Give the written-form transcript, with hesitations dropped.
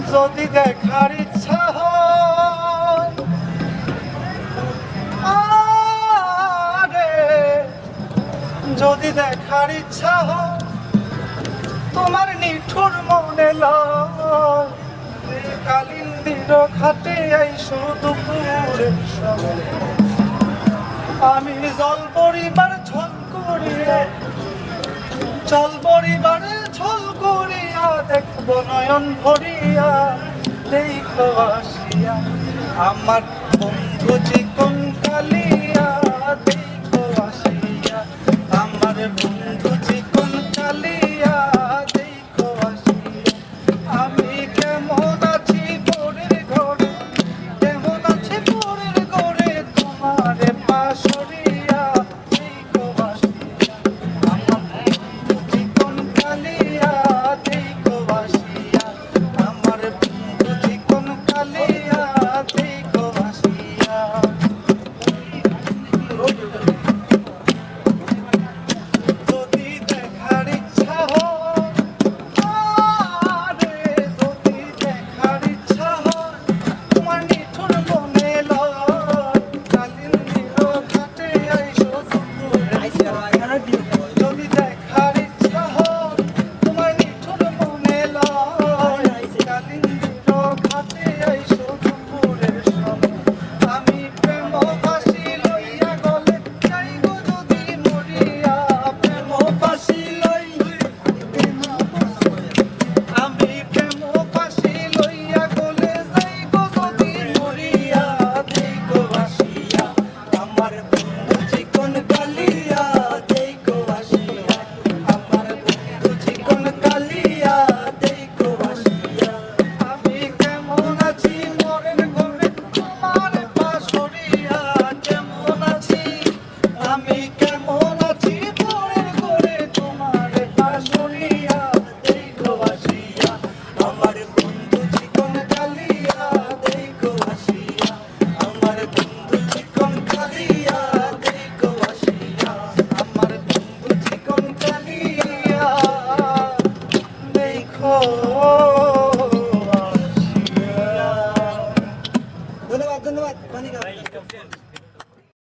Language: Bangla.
যদি দেখার ইচ্ছা হয় আরে যদি দেখার ইচ্ছা হয় তোমার নিঠুর মনে লয় কালিন্দির ঘাটে আইসো দুপুরের সময় আমি জল পরিবার ঝল করিয়া জল পরিবারে ঝল করিয়া দেখবো নয়ন ভরিয়া দেখো আসিয়া আমার বন্ধু চিকন কালিয়া দেখো আসিয়া আমার বন্ধু